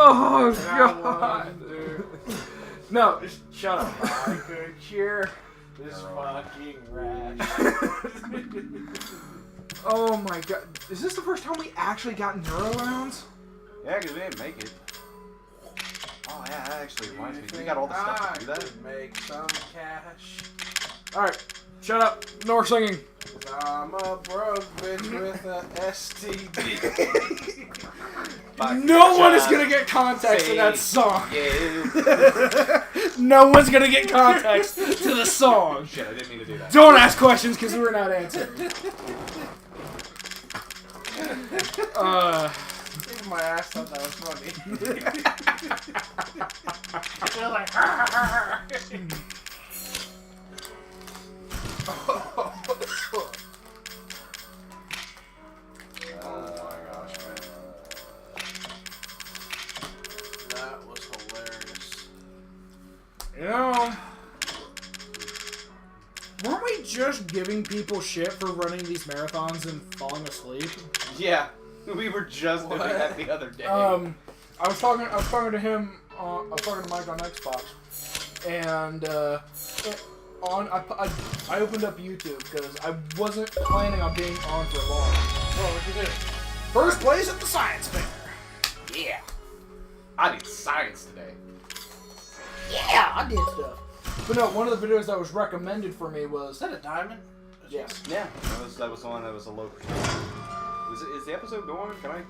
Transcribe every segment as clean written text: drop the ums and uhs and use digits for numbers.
Oh, God. No, just shut up. I could cure this fucking rash. Oh, my God. Is this the first time we actually got neuro rounds? Yeah, because we didn't make it. Oh, yeah, that actually reminds me. We got all the stuff to do that. Make some cash. Alright, shut up. No more singing. I'm a broke bitch with a STD. No one is going to get context in that song. No one's going to get context to the song. Shit, I didn't mean to do that. Don't ask questions because we're not answering. Even my ass thought that was funny. They're like, oh my gosh, man. That was hilarious. You know, weren't we just giving people shit for running these marathons and falling asleep? Yeah, we were just doing that the other day. I was talking to him. I was talking to Mike on Xbox, and I opened up YouTube because I wasn't planning on being on for long. Oh, what'd you do? First place at the science fair. Yeah. I need science today. Yeah, I did stuff. But no, one of the videos that was recommended for me was... Is that a diamond? Yes. Yeah, that was the one that was a low percent. Is the episode going? Can I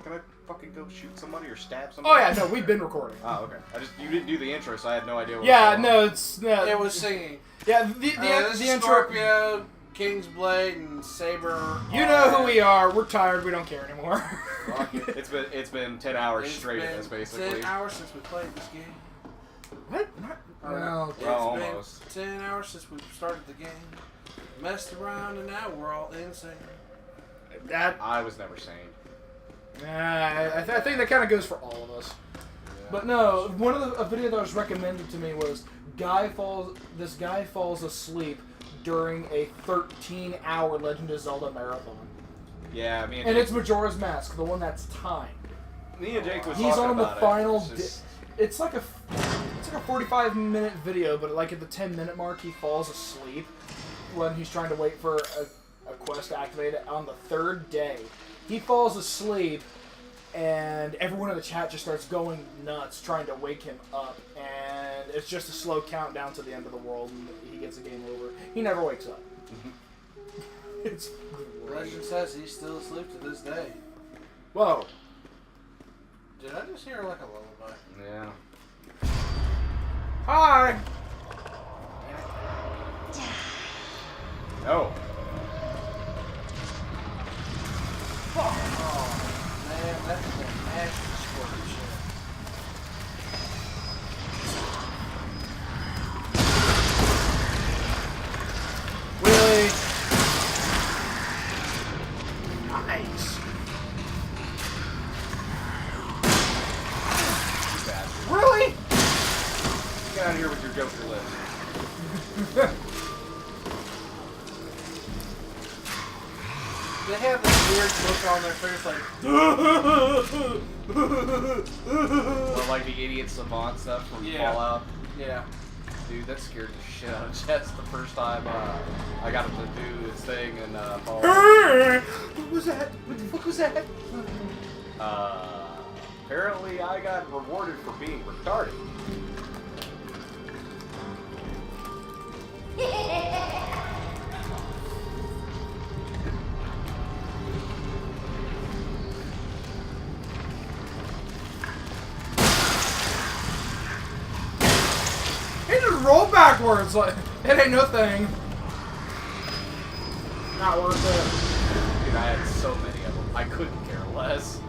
fucking go shoot somebody or stab somebody? Oh yeah, no, we've been recording. Oh, okay. You didn't do the intro, so I had no idea what Yeah, was no, it's... It was singing. Yeah, the intro... Scorpio, King's Blade, and Sabre. You know who we are. We're tired. We don't care anymore. It's been 10 hours straight of this, basically. 10 hours since we played this game. What? No. Well, almost. It's been 10 hours since we started the game. Messed around, and now we're all insane. I was never sane. I think that kind of goes for all of us. Yeah. But no, a video that was recommended to me was this guy falls asleep during a 13-hour Legend of Zelda marathon. Yeah, and it's Majora's Mask, the one that's timed. Me and Jake was He's talking on the about final. It's like a 45-minute video, but like at the 10-minute mark, he falls asleep when he's trying to wait for a quest to activate it. On the third day, he falls asleep, and everyone in the chat just starts going nuts trying to wake him up, and it's just a slow countdown to the end of the world, and he gets a game over. He never wakes up. It's great. Legend says he's still asleep to this day. Whoa. Did I just hear like a lullaby? Yeah. Hi! No. Oh, man, that's a nasty squirt shit. Really? Nice. Really? Get out of here with your Joker lips. They have this weird look on their face like... Or like the idiot savant stuff from Fallout. Yeah. Dude, that scared the shit out of Jess the first time I got him to do his thing in Fallout. What was that? What the fuck was that? Apparently I got rewarded for being retarded. He just rolled backwards like it ain't no thing. Not worth it. Dude, I had so many of them. I couldn't care less.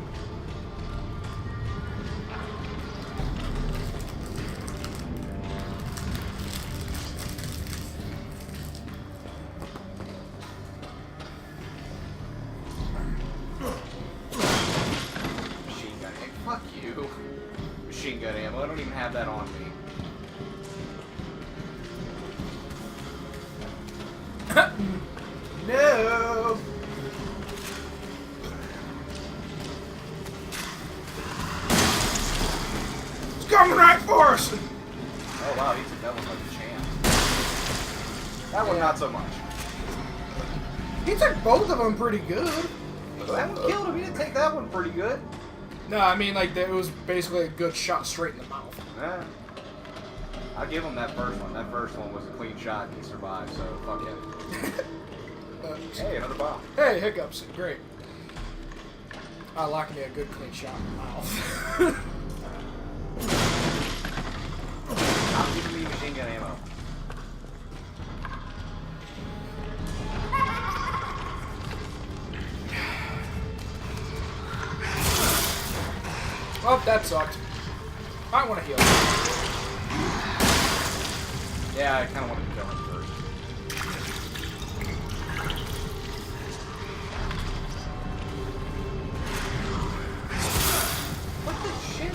Machine gun ammo. Fuck you. Machine gun ammo. I don't even have that on me. No. coming right for us! Oh wow, he took that one like a champ. That one not so much. He took both of them pretty good. That one killed him. He didn't take that one pretty good. No, I mean, like, it was basically a good shot straight in the mouth. Yeah. I'll give him that first one. That first one was a clean shot and he survived, so fuck him. Hey, another bomb. Hey, hiccups. Great. Locking me a good clean shot in the mouth. Stop giving me machine gun ammo. Oh, that sucked. Might want to heal. Yeah, I kind of wanted to kill him first. What the shit?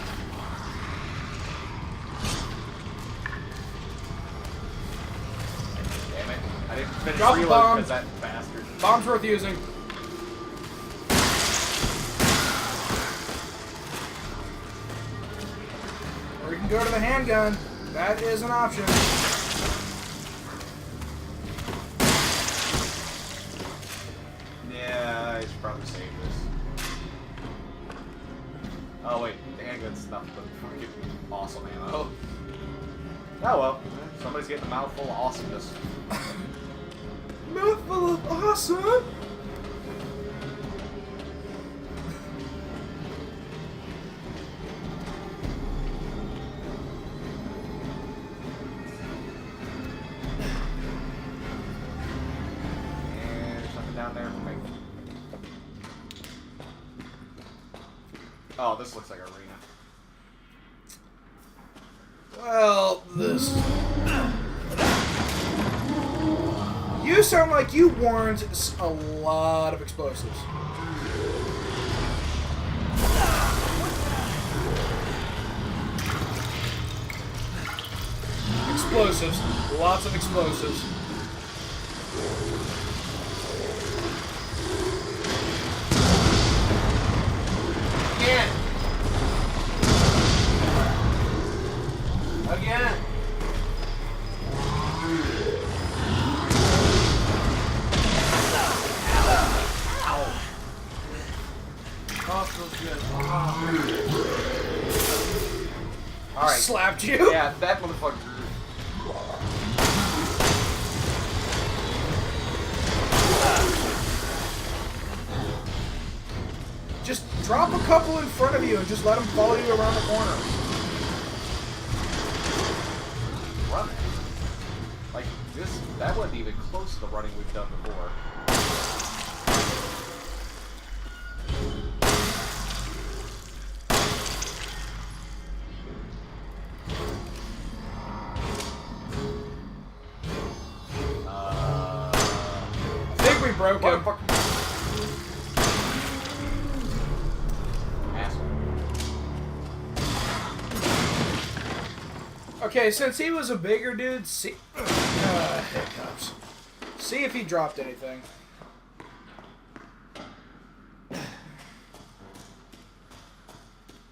Damn it. I didn't finish Drop the reload bomb. because that bastard. Bomb's worth using. Or you can go to the handgun. That is an option. Yeah, I should probably save this. Oh wait, the handgun's not the fucking awesome ammo. Oh well, somebody's getting a mouthful of awesomeness. Mouthful of awesome. And there's something down there for me. Oh, this looks like arena. Well, this. You sound like you warned a lot of explosives. Explosives. Lots of explosives. Again. Again. Oh, feels good. Alright. Slapped you? Yeah, that motherfucker. Just drop a couple in front of you and just let them follow you around the corner. Running. Like, this, that wasn't even close to the running we've done before. I think we broke him. Okay, since he was a bigger dude, see... hiccups. See if he dropped anything.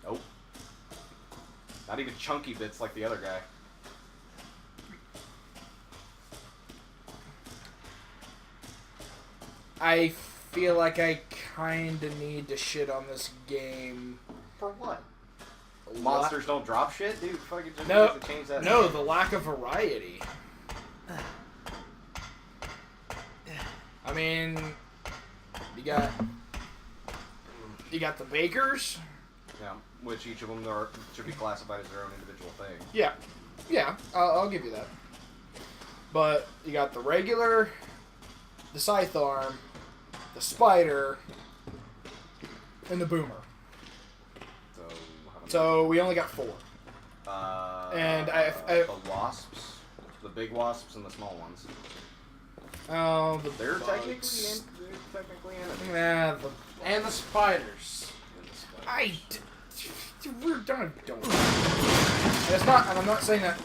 Nope. Not even chunky bits like the other guy. I feel like I kinda need to shit on this game. For what? Monsters don't drop shit? Dude, fucking just No, have to change that. no, the lack of variety. I mean, you got the bakers. Yeah, which each of them should be classified as their own individual thing. Yeah, yeah, I'll give you that. But you got the regular, the scythe arm, the spider, and the boomer. So we only got 4. And the wasps, the big wasps and the small ones. Oh, They're bugs. technically enemies. Nah, And the spiders. we're done. Don't. And it's not. And I'm not saying that.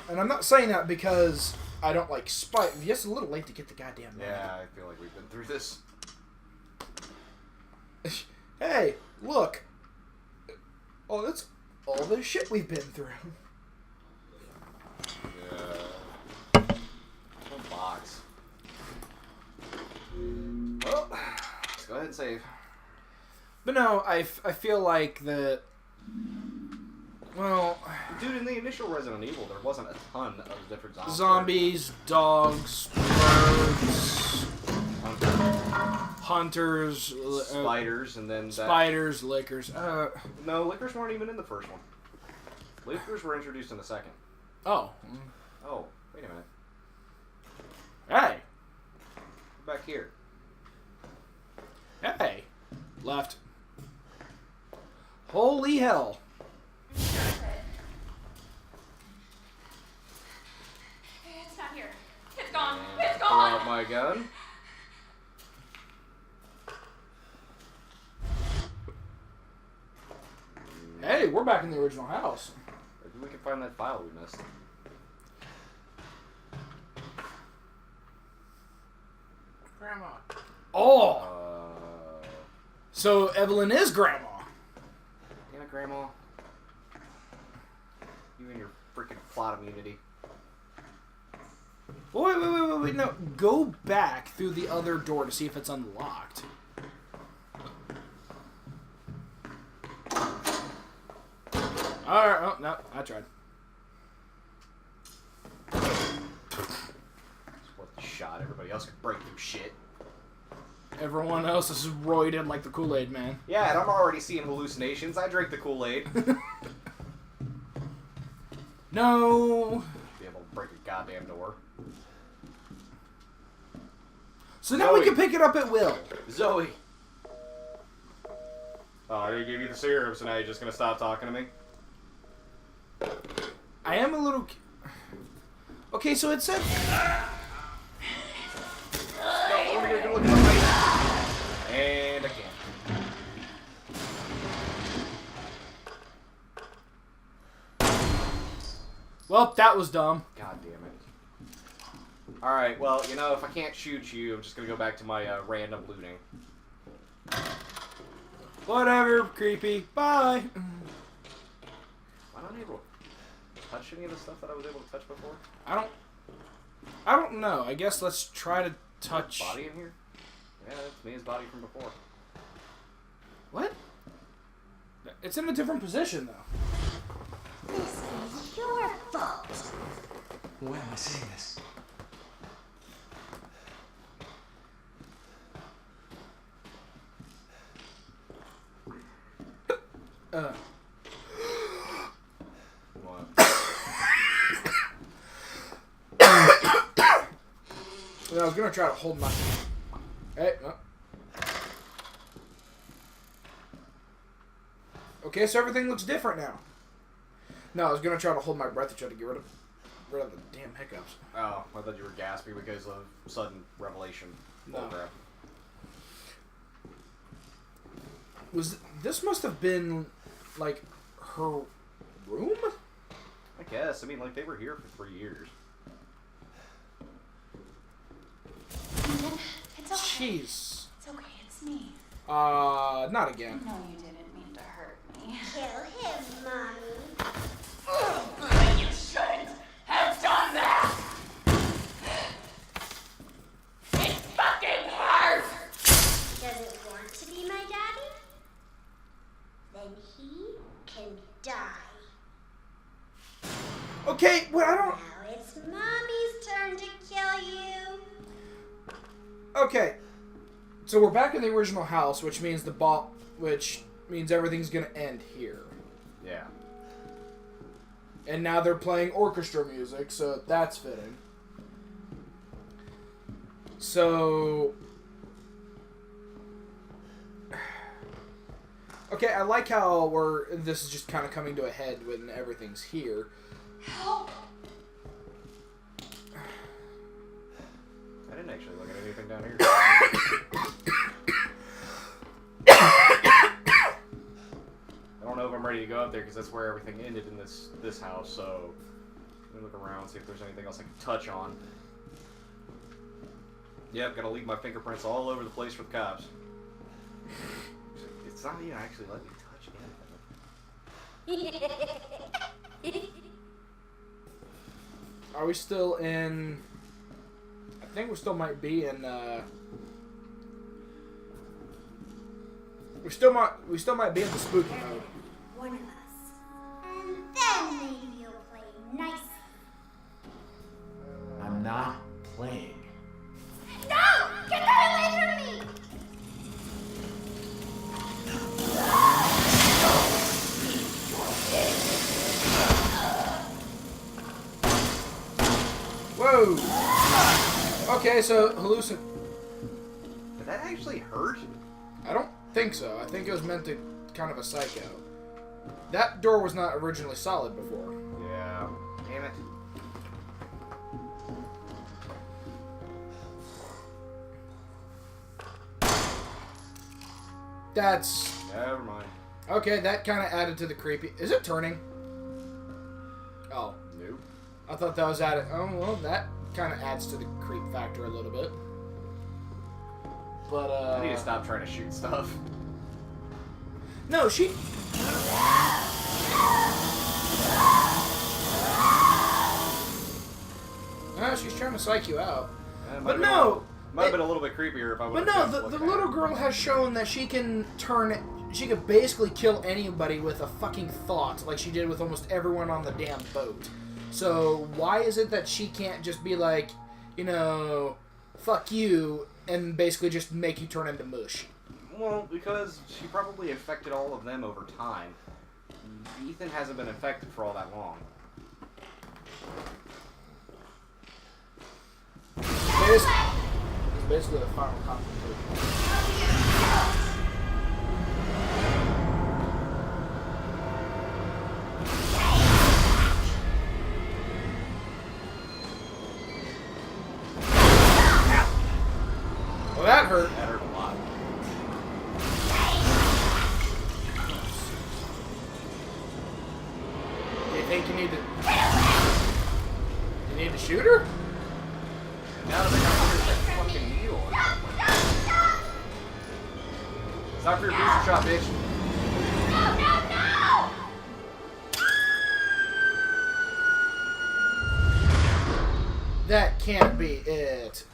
And I'm not saying that because I don't like spiders. It's a little late to get the goddamn. Yeah, I feel like we've been through this. Hey, look. Oh, that's all the shit we've been through. Yeah. One box. Well, let's go ahead and save. But no, I feel like the... Well... Dude, in the initial Resident Evil, there wasn't a ton of different zombies. Zombies, dogs, birds... Hunters... Spiders, and then... Spiders, lickers. No, lickers weren't even in the first one. Lickers were introduced in the second. Oh. Oh, wait a minute. Hey. Back here. Hey. Left. Holy hell. It's not here. It's gone. It's Pull out gone. my gun. Hey, we're back in the original house. Maybe we can find that file we missed. Grandma. Oh. So Evelyn is grandma. Damn it, Grandma. You and your freaking plot immunity. Wait, no. Go back through the other door to see if it's unlocked. Alright, oh, no, I tried. It's worth the shot. Everybody else can break through shit. Everyone else is roided like the Kool-Aid man. Yeah, and I'm already seeing hallucinations. I drink the Kool-Aid. No. Be able to break a goddamn door. So now we Zoe. can pick it up at will. Zoe! Oh, I already gave you the serum, so now you're just gonna stop talking to me? I am a little... Okay, so it said... No, over here, gonna look at my face. And again. Well, that was dumb. God damn it. Alright, well, you know, if I can't shoot you, I'm just gonna go back to my random looting. Whatever, creepy. Bye. Am I not able to touch any of the stuff that I was able to touch before? I don't know. I guess let's try to touch... Body in here? Yeah, that's Mia's body from before. What? It's in a different position, though. This is your fault. Why am I saying this? What? Yeah, I was gonna try to hold my... Hey, no. Okay, so everything looks different now. No, I was gonna try to hold my breath to try to get rid of the damn hiccups. Oh, I thought you were gasping because of sudden revelation. No. Bullcrap. This must have been, like, her room? I guess. I mean, like, they were here for 3 years. It's okay. Jeez. It's okay. It's me. Not again. No, you didn't mean to hurt me. Kill him, Mommy. Oh, you shouldn't have done that. It fucking hurt. Doesn't want to be my daddy? Then he can die. Okay, well, I don't... Now it's Mommy's turn to kill you. Okay. So we're back in the original house, which means which means everything's gonna end here. Yeah. And now they're playing orchestra music, so that's fitting. So... Okay, I like how this is just kind of coming to a head when everything's here. Help. I didn't actually look at anything down here. I don't know if I'm ready to go up there because that's where everything ended in this house, so let me look around, see if there's anything else I can touch on. Yep, gotta leave my fingerprints all over the place for the cops. It's not even actually letting me touch anything. Are we still in... I think we still might be in, We still might be in the spooky mode. One of us. And then maybe you'll play nice. I'm not playing. No! Get that away from me! Whoa! Okay, so Did that actually hurt? I don't think so. I think it was meant to kind of a psycho. That door was not originally solid before. Yeah. Damn it. That's... Never mind. Okay, that kind of added to the creepy... Is it turning? Oh. Nope. I thought that was added... Oh, well, that kind of adds to the creep factor a little bit. But, I need to stop trying to shoot stuff. No, she... No, she's trying to psych you out. But no! Might have been a little bit creepier if I would But have no, the little girl has shown that she can she could basically kill anybody with a fucking thought, like she did with almost everyone on the damn boat. So why is it that she can't just be like, you know, fuck you, and basically just make you turn into mush? Well, because she probably infected all of them over time. Ethan hasn't been infected for all that long. It's basically the final confrontation. Well, that hurt. That hurt a lot. Do you think you need to... You need to shoot her? And now they got this fucking needle on it. It's not for your booster shot, bitch. That can't be it.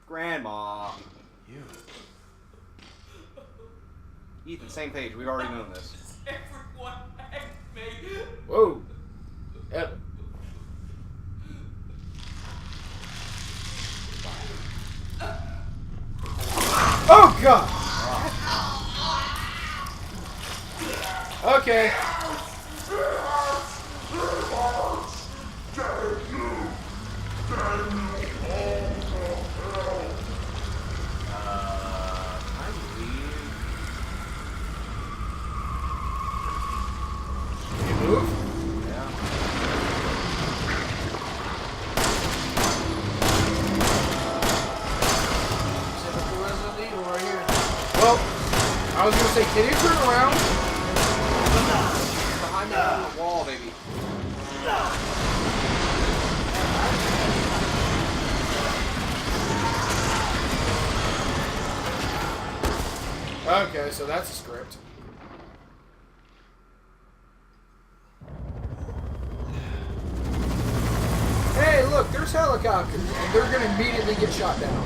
Grandma. You. Ethan, same page. We've already known this. Everyone hates me. Whoa. Evan. Oh, God! Okay. I believe... You move? Yeah. Typical Resident Evil right here. Well, I was gonna say, can you turn around? Behind me on the wall, baby. Okay, so that's a script. Hey, look, there's helicopters, and they're gonna immediately get shot down.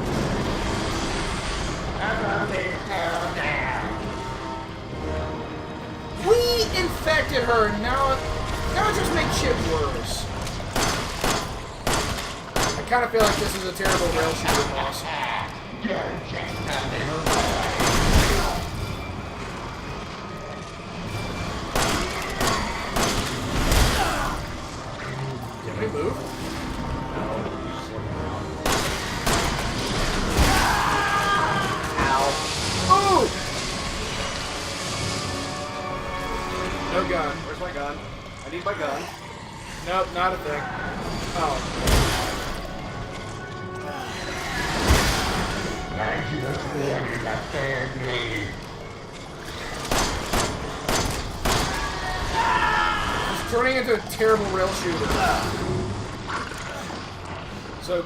We infected her, and now it just makes shit worse. I kind of feel like this is a terrible rail shooter boss. Can we move? Ow! No gun. Where's my gun? I need my gun. Nope, not a thing. Oh. It's turning into a terrible rail shooter. So...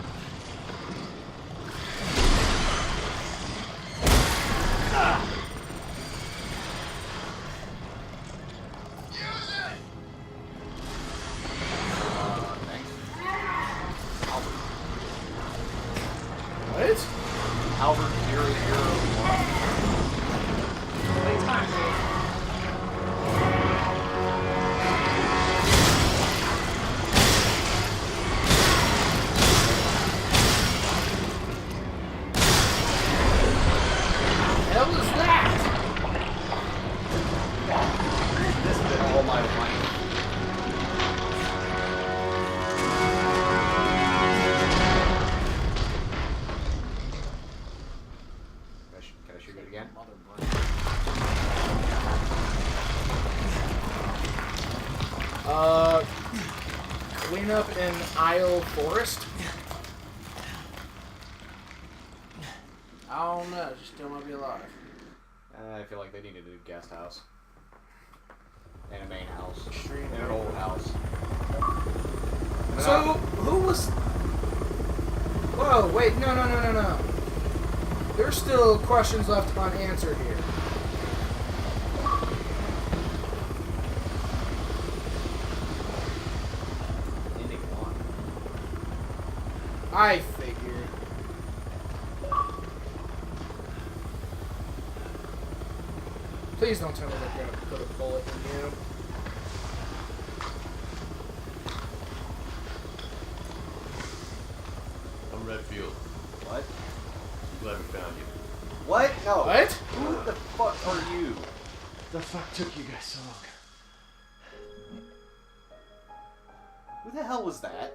cleanup in Isle Forest? I don't know. She still might be alive. I feel like they needed a guest house. And a main house. Extreme. And an old house. So, who was... Whoa, wait, no. There's still questions left unanswered here. Ending one. I figured. Please don't tell me they're gonna put a bullet in you. I'm Redfield. What? Glad we found you. What? No. What? Who the fuck are you? The fuck took you guys so long? Who the hell was that?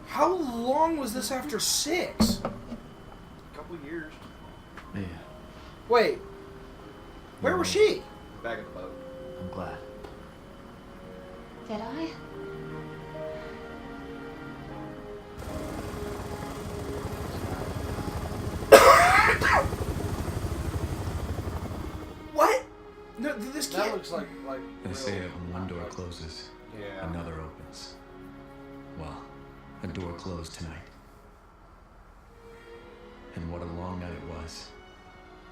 How long was this after 6? A couple years. Yeah, Wait. Where was she? Back in the boat. I'm glad. Did I? What? No, this That can't... looks like They real- say that when one door closes, Yeah. another opens. Well, a door closed tonight. And what a long night it was.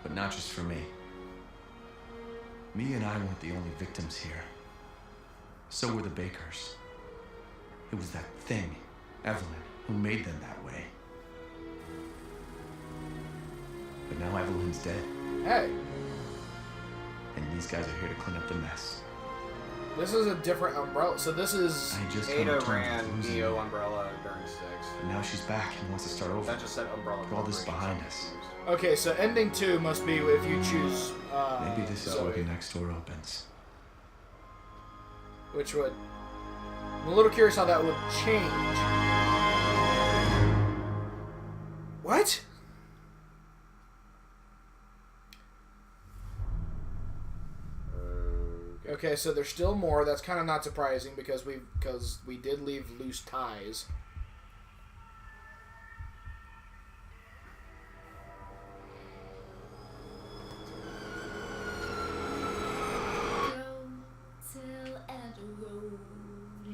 But not just for me. Me and I weren't the only victims here. So were the Bakers. It was that thing, Evelyn, who made them that way. But now Evelyn's dead, Hey, and these guys are here to clean up the mess. this is a different umbrella. So this is... I just come Ada to terms ran with losing Neo her. Umbrella during 6. But now she's back and wants to start over. That just said Umbrella. Put all this Corporation. behind us. Okay, so ending 2 must be if you choose... Maybe this is Zoe, where the next door opens. which would... I'm a little curious how that would change. What? Okay, so there's still more. That's kind of not surprising because we did leave loose ties.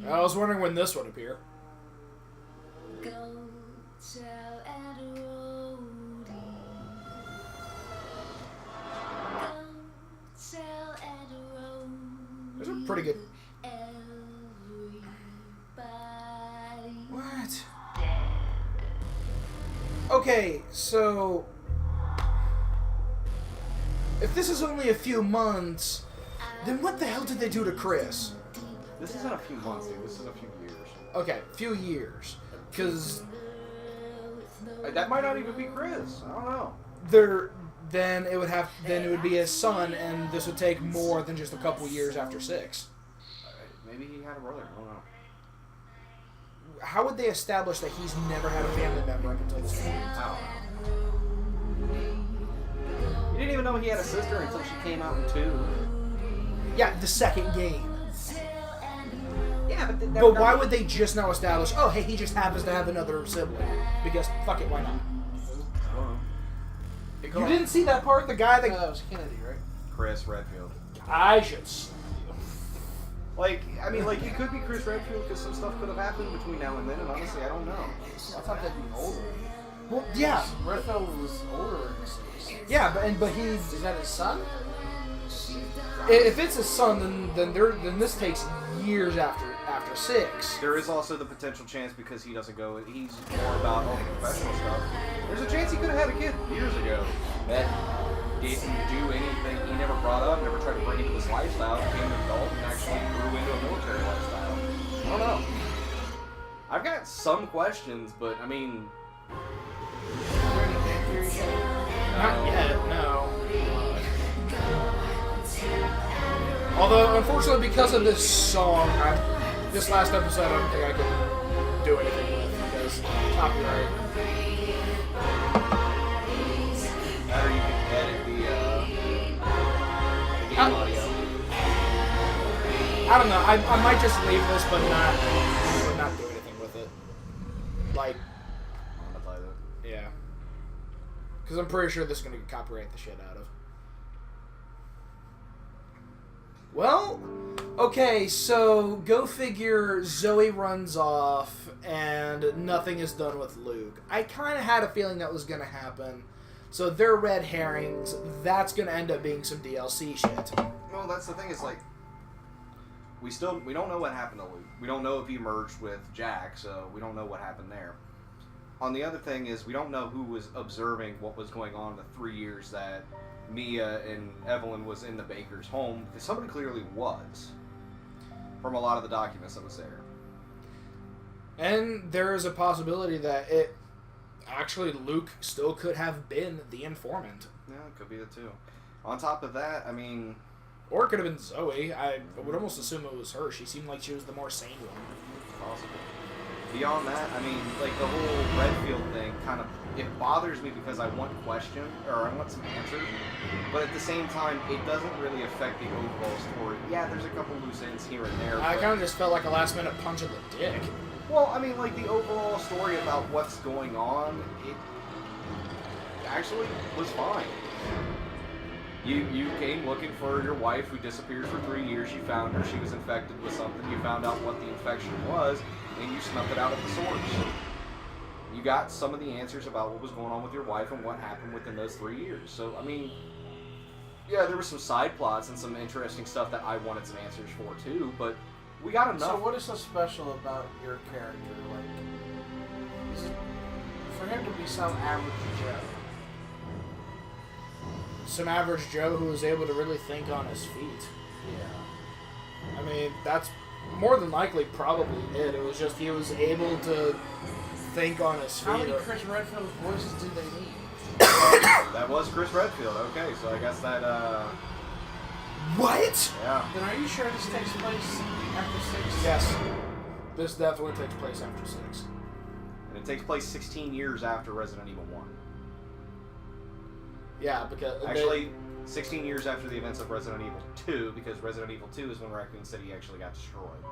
I was wondering when this would appear. There's a pretty good... What? Okay, so... If this is only a few months, then what the hell did they do to Chris? This isn't a few months, dude. This is a few years. Okay, few years. Because That might not even be Chris. I don't know. then it would be his son, and this would take more than just a couple years after 6. Maybe he had a brother. I don't know. How would they establish that he's never had a family member up until this point? I don't know. You didn't even know he had a sister until she came out in 2. Yeah, the second game. Yeah, but But why would they just now establish, oh, hey, he just happens to have another sibling? Because, fuck it, why not? You didn't see that part? The guy No, that... that was Kennedy, right? Chris Redfield. I should... Like, I mean, like, it could be Chris Redfield because some stuff could have happened between now and then, and honestly, I don't know. I thought they'd be older. Well, yeah. Redfield was older in this. Yeah, but he's... Is that his son? If it's his son, then this takes years after 6. There is also the potential chance because he doesn't go, he's more about all the professional stuff. There's a chance he could have had a kid years ago that didn't do anything, he never brought up, never tried to bring into this lifestyle, became an adult, and actually grew into a military lifestyle. I don't know. I've got some questions, but I mean... Not yet, no. Although, unfortunately, because of this song, this last episode, I don't think I can do anything with because copyright. Or you can edit the I don't know. I might just leave this, but not do anything with it. Like, yeah. Because I'm pretty sure this is going to copyright the shit out of. Well, okay, so go figure Zoe runs off and nothing is done with Luke. I kind of had a feeling that was going to happen. So they're red herrings. That's going to end up being some DLC shit. Well, that's the thing is, like, we don't know what happened to Luke. We don't know if he merged with Jack, so we don't know what happened there. On the other thing is, we don't know who was observing what was going on in the 3 years that Mia and Evelyn was in the Baker's home, because somebody clearly was, from a lot of the documents that was there. And there is a possibility that actually Luke still could have been the informant. Yeah, it could be the two. On top of that, I mean... Or it could have been Zoe. I would almost assume it was her. She seemed like she was the more sane one. Possible. Beyond that, I mean, like, the whole Redfield thing kind of... It bothers me because I want I want some answers, but at the same time, it doesn't really affect the overall story. Yeah, there's a couple loose ends here and there. I kind of just felt like a last-minute punch in the dick. Well, I mean, like, the overall story about what's going on, it actually was fine. You came looking for your wife who disappeared for 3 years. You found her. She was infected with something. You found out what the infection was, and you snuffed it out at the source. You got some of the answers about what was going on with your wife and what happened within those 3 years. So, I mean, yeah, there were some side plots and some interesting stuff that I wanted some answers for, too, but we got enough. So what is so special about your character? Like, is it for him to be some average Joe? Some average Joe who was able to really think on his feet. Yeah. I mean, that's more than likely probably it. It was just he was able to think on his feet. How many Chris Redfield voices do they need? That was Chris Redfield. Okay, so I guess that, What? yeah. Then are you sure this takes place after 6? Yes. This definitely takes place after 6. And it takes place 16 years after Resident Evil 1. Yeah, because... Actually, 16 years after the events of Resident Evil 2, because Resident Evil 2 is when Raccoon City actually got destroyed.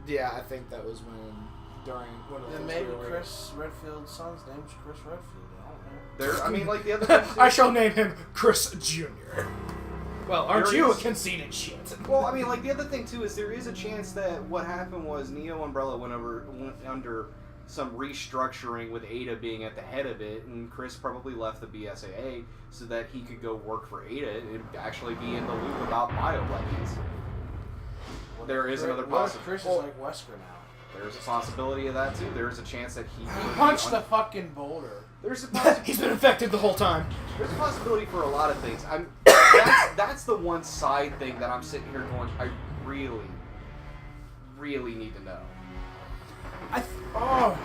Yeah, I think that was when... During one of the Then things maybe we were- Chris Redfield's son's name was Chris Redfield. I don't know. There, I mean, like the other thing too- I shall name him Chris Jr. Well, aren't There you a is- conceited shit? Well, I mean, like the other thing too is there is a chance that what happened was Neo Umbrella went under some restructuring with Ada being at the head of it, and Chris probably left the BSAA so that he could go work for Ada and actually be in the loop about bioweapons. There is another What if possibility. Chris is like Wesker now? There's a possibility of that too. There's a chance that he could be Punch on- the fucking boulder. There's a possibility. He's been infected the whole time. There's a possibility for a lot of things. That's the one side thing that I'm sitting here going, I really, really need to know.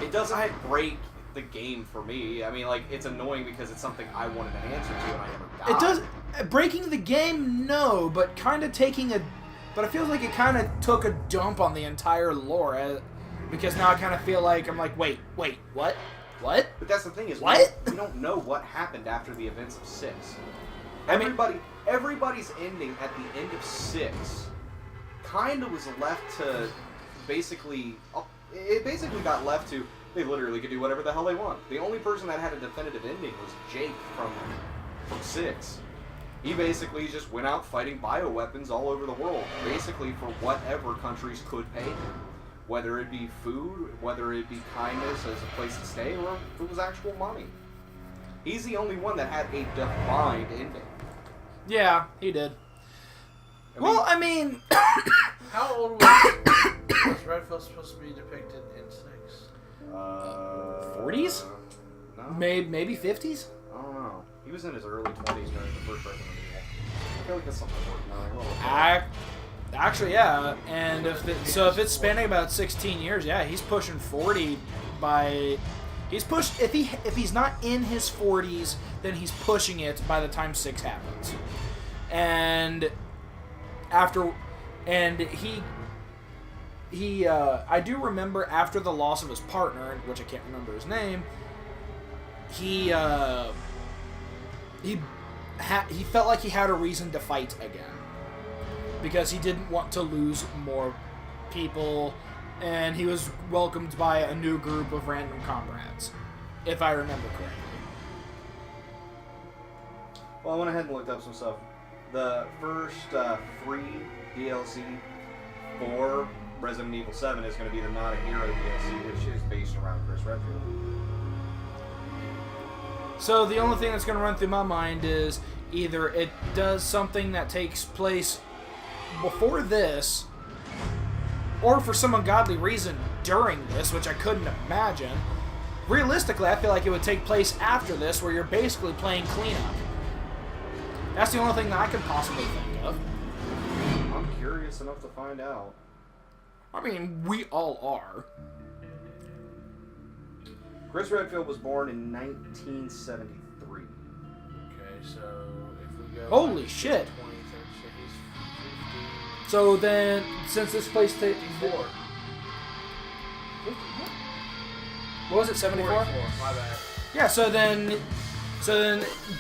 It doesn't break the game for me. I mean, like, it's annoying because it's something I wanted an answer to and I never got. It does... Breaking the game, no, but kind of taking a... But I feel like it kind of took a dump on the entire lore, because now I kind of feel like, I'm like, wait, what? What? But that's the thing is, What? we don't know what happened after the events of 6. I mean- Everybody's ending at the end of 6 kind of was left to basically... It basically got left to, they literally could do whatever the hell they want. The only person that had a definitive ending was Jake from 6. He basically just went out fighting bioweapons all over the world, basically for whatever countries could pay him. Whether it be food, whether it be kindness as a place to stay, or if it was actual money. He's the only one that had a defined ending. Yeah, he did. I mean... How old was Redfield supposed to be depicted in 6? 40s? No. Maybe 50s? I don't know. He was in his early 20s during the first Resident Evil. I feel like that's something worth knowing. Actually, yeah. And if it's spanning about 16 years, yeah, he's pushing 40 by... If he's not in his 40s, then he's pushing it by the time 6 happens. And I do remember after the loss of his partner, which I can't remember his name, he felt like he had a reason to fight again. because he didn't want to lose more people, and he was welcomed by a new group of random comrades, if I remember correctly. Well, I went ahead and looked up some stuff. The first free DLC for Resident Evil 7 is going to be the Not a Hero DLC, which is based around Chris Redfield. So the only thing that's going to run through my mind is either it does something that takes place before this, or for some ungodly reason during this, which I couldn't imagine. Realistically, I feel like it would take place after this, where you're basically playing cleanup. That's the only thing that I could possibly think of. I'm curious enough to find out. I mean, we all are. Chris Redfield was born in 1973. Okay, so if we go... Holy back to shit. 20, so he's 50. So then, since this place takes... 54. What was it, 74? 44, my bad. Yeah, so then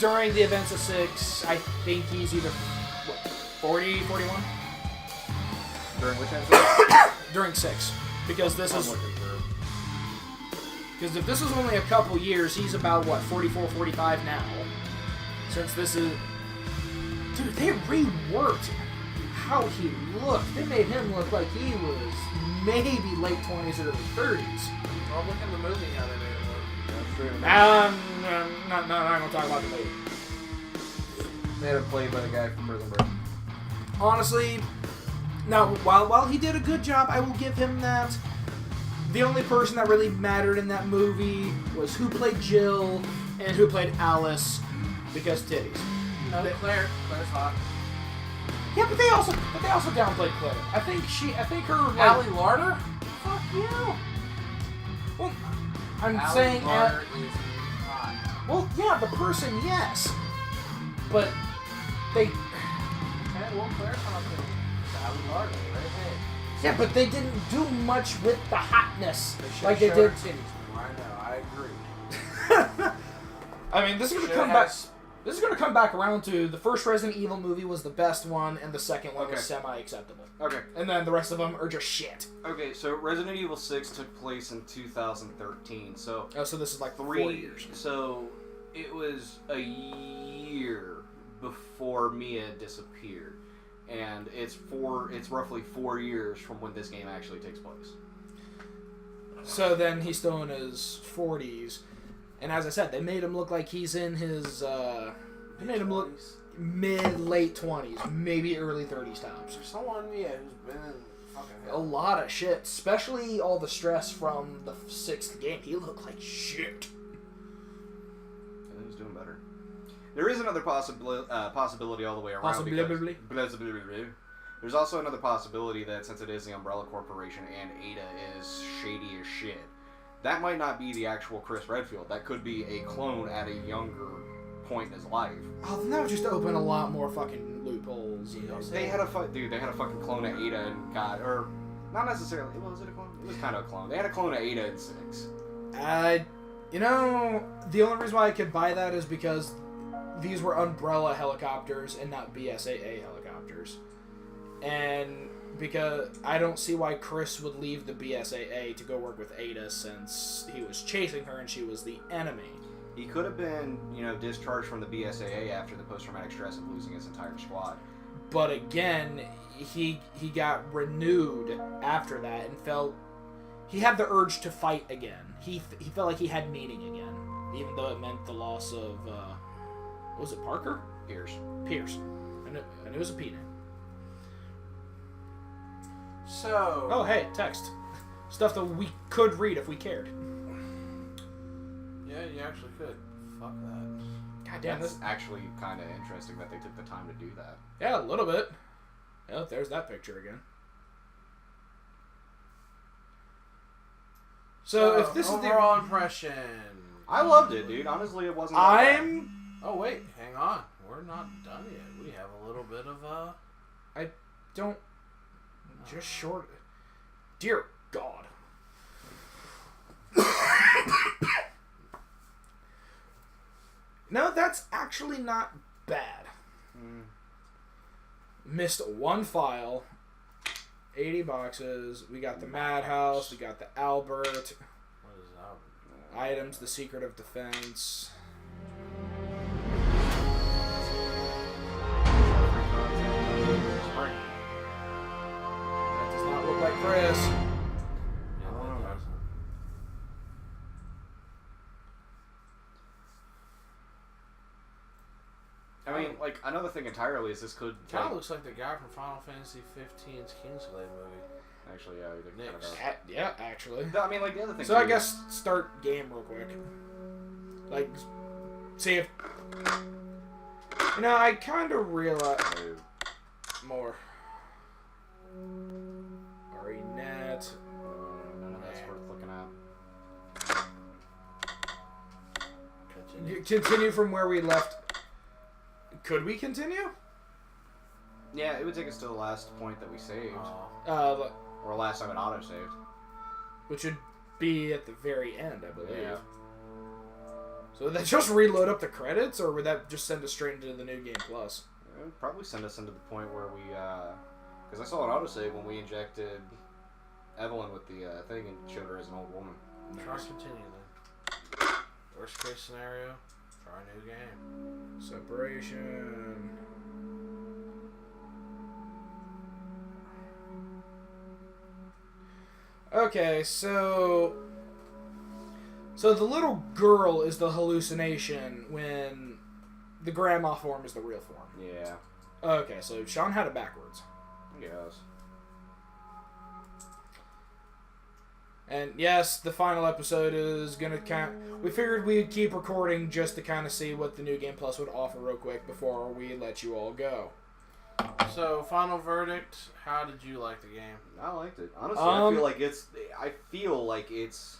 during the events of 6, I think he's either, what, 40, 41? During which episode? During 6. Because this I'm is... looking through. Because if this is only a couple years, he's about, what, 44, 45 now. Since this is... Dude, they reworked how he looked. They made him look like he was maybe late 20s, early 30s. Well, look in the movie how they made it look. That's true. Not gonna talk about the movie. They had it played by the guy from Prison Break. Honestly, now while he did a good job, I will give him that. The only person that really mattered in that movie was who played Jill and who played Alice, because titties. No, Claire's hot. Yeah, but they also downplayed Claire. I think her like, Allie Larder? Fuck you. well, I'm Allie saying Larder is hot. well, yeah, the person, yes, but they. Okay, well, Claire's hot too. It's Allie Larder, right? Hey. Yeah, but they didn't do much with the hotness They like they showed did. her titties more. I know, I agree. I mean, this is gonna Should've come had back. This is gonna come back around to the first Resident Evil movie was the best one, and the second one was Okay. semi-acceptable. Okay. And then the rest of them are just shit. Okay, so Resident Evil 6 took place in 2013. So Oh, so this is like 4 3 years. So it was a year before Mia disappeared, and it's roughly 4 years from when this game actually takes place. So then he's still in his 40s, and as I said, they made him look like he's in his. They made him look mid-late 20s, maybe early 30s tops. There's someone, yeah, who's been in fucking A hell. lot of shit, especially all the stress from the 6th game. He looked like shit. I think he's doing better. There is another possibility all the way around. Possibility. Because, there's also another possibility that since it is the Umbrella Corporation and Ada is shady as shit, that might not be the actual Chris Redfield. That could be a clone at a younger point in his life. Oh, then that would just open a lot more fucking loopholes, you know. They had a fucking clone of Ada and got, or not necessarily. Was it a clone? It was kind of a clone. They had a clone of Ada in 6. You know, the only reason why I could buy that is because these were Umbrella helicopters and not BSAA helicopters. And because I don't see why Chris would leave the BSAA to go work with Ada since he was chasing her and she was the enemy. He could have been, discharged from the BSAA after the post-traumatic stress of losing his entire squad. But again, he got renewed after that and he had the urge to fight again. He felt like he had meaning again, even though it meant the loss of was it Parker? Pierce. And it was a P name. So... Oh, hey, text. Stuff that we could read if we cared. Yeah, you actually could. Fuck that. God damn, That's this. actually kind of interesting that they took the time to do that. Yeah, a little bit. Oh, there's that picture again. So if this is the overall impression... I loved it, dude. Honestly, it wasn't that bad. Oh, wait. Hang on. We're not done yet. We have a little bit of, I don't... Just short... Dear God. No, that's actually not bad. Missed one file. 80 boxes. We got the Madhouse. We got the Albert. What is that? Items, the Secret of Defense. That does not look like Chris. Yeah, that doesn't. I mean, like, another thing entirely is this could... Kind like, of looks like the guy from Final Fantasy 15's Kingsglaive movie. actually, yeah, they kind of Nyx. does. Yeah, actually. I mean, like, the other thing... So I too- guess start game real quick. Like, see if... You know, I kind of realize... More. RENet. That's worth looking at. Continue from where we left. Could we continue? Yeah, it would take us to the last point that we saved. Oh. Or last time it auto-saved. Which would be at the very end, I believe. Yeah. So would that just reload up the credits, or would that just send us straight into the New Game Plus? It would probably send us into the point where we, because I saw an autosave when we injected Evelyn with the thing and showed her as an old woman. Try continue then. Worst case scenario, try a new game. Separation. Okay, so the little girl is the hallucination when the grandma form is the real form. Yeah. Okay, so Sean had it backwards. Yes. And yes, the final episode is gonna we figured we'd keep recording just to kind of see what the New Game Plus would offer real quick before we let you all go. So, final verdict, how did you like the game? I liked it. Honestly, I feel like it's